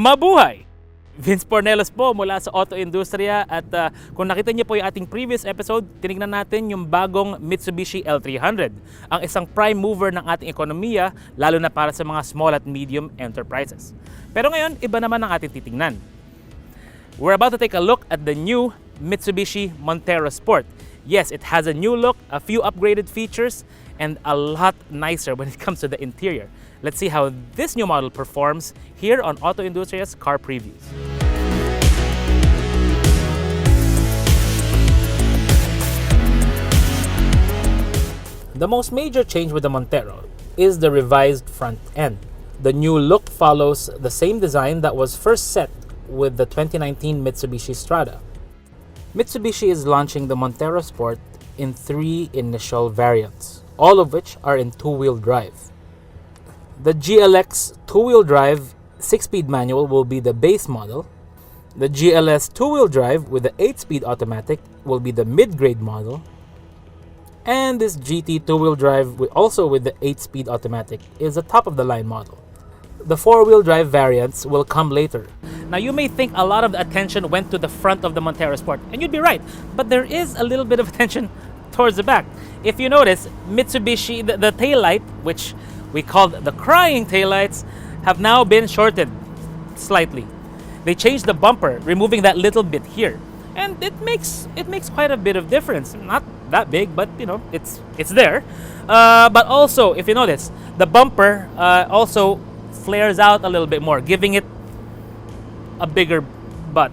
Mabuhay! Vince Pornelos po mula sa AutoIndustriya at kung nakita niyo po yung ating previous episode, tinignan natin yung bagong Mitsubishi L300, ang isang prime mover ng ating ekonomiya lalo na para sa mga small at medium enterprises. Pero ngayon, iba naman ang ating titingnan. We're about to take a look at the new Mitsubishi Montero Sport. Yes, it has a new look, a few upgraded features, and a lot nicer when it comes to the interior. Let's see how this new model performs here on AutoIndustriya's Car Previews. The most major change with the Montero is the revised front end. The new look follows the same design that was first set with the 2019 Mitsubishi Strada. Mitsubishi is launching the Montero Sport in 3 initial variants, all of which are in two-wheel drive. The GLX two-wheel drive 6-speed manual will be the base model. The GLS two-wheel drive with the 8-speed automatic will be the mid-grade model. And this GT two-wheel drive also with the 8-speed automatic is the top-of-the-line model. The 4-wheel drive variants will come later. Now you may think a lot of the attention went to the front of the Montero Sport, and you'd be right, but there is a little bit of attention towards the back. If you notice, Mitsubishi, the taillight, which we called the crying taillights, have now been shortened slightly. They changed the bumper, removing that little bit here, and it makes quite a bit of difference. Not that big, but you know, it's there. But also, if you notice, the bumper also flares out a little bit more, giving it a bigger butt.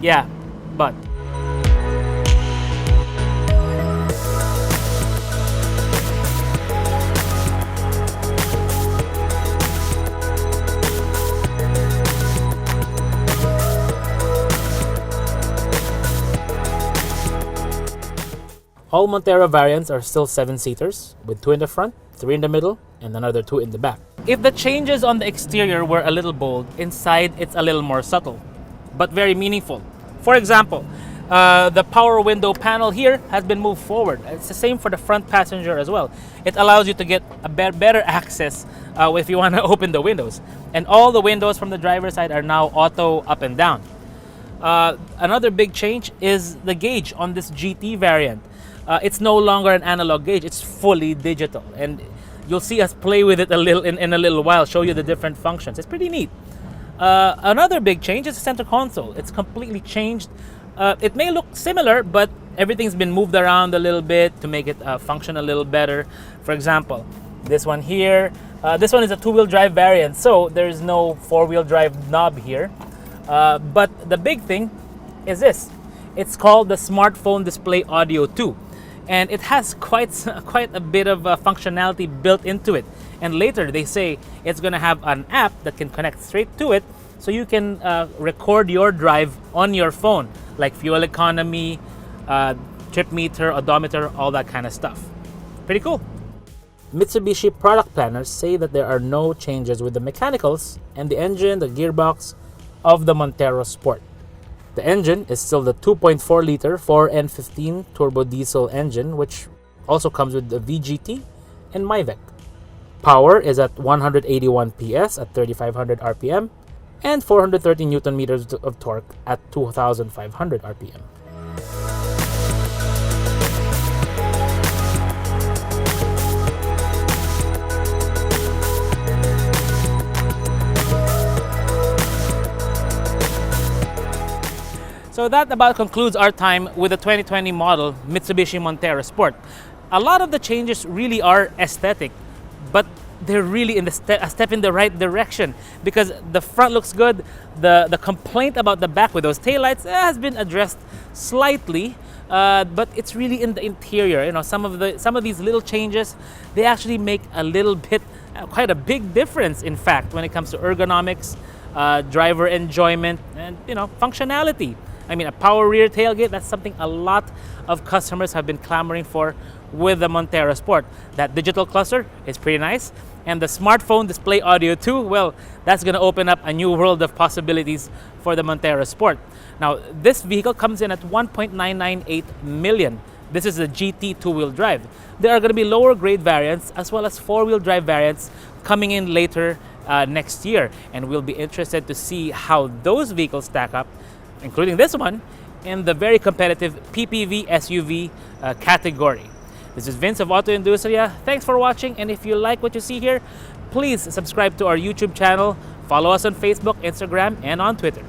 Yeah, butt. All Montero variants are still 7-seaters, with 2 in the front, 3 in the middle, and another 2 in the back. If the changes on the exterior were a little bold, inside it's a little more subtle, but very meaningful. For example, the power window panel here has been moved forward. It's the same for the front passenger as well. It allows you to get a better access if you want to open the windows. And all the windows from the driver's side are now auto up and down. Another big change is the gauge on this GT variant. It's no longer an analog gauge, it's fully digital. And you'll see us play with it a little in a little while, show you the different functions. It's pretty neat. Another big change is the center console. It's completely changed. It may look similar, but everything's been moved around a little bit to make it function a little better. For example, this one here, this one is a 2-wheel drive variant, so there's no 4-wheel drive knob here. But the big thing is this. It's called the Smartphone Display Audio 2. And it has quite a bit of functionality built into it. And later they say it's going to have an app that can connect straight to it, so you can record your drive on your phone, like fuel economy, trip meter, odometer, all that kind of stuff. Pretty cool. Mitsubishi product planners say that there are no changes with the mechanicals and the engine, the gearbox of the Montero Sport. The engine is still the 2.4-liter 4N15 turbo diesel engine, which also comes with the VGT and MyVec. Power is at 181 PS at 3,500 RPM and 430 Newton meters of torque at 2,500 RPM. So that about concludes our time with the 2020 model Mitsubishi Montero Sport. A lot of the changes really are aesthetic, but they're really a step in the right direction, because the front looks good. The complaint about the back with those taillights has been addressed slightly, but it's really in the interior. You know, some of these little changes, they actually make a little bit, quite a big difference, in fact, when it comes to ergonomics, driver enjoyment, and functionality. I mean, a power rear tailgate, that's something a lot of customers have been clamoring for with the Montero Sport. That digital cluster is pretty nice. And the Smartphone Display Audio 2, well, that's going to open up a new world of possibilities for the Montero Sport. Now, this vehicle comes in at 1.998 million This is a GT two-wheel drive. There are going to be lower grade variants as well as four-wheel drive variants coming in later next year. And we'll be interested to see how those vehicles stack up, including this one, in the very competitive PPV SUV category. This is Vince of Auto Industria. Thanks for watching, and if you like what you see here, please subscribe to our YouTube channel, follow us on Facebook, Instagram, and on Twitter.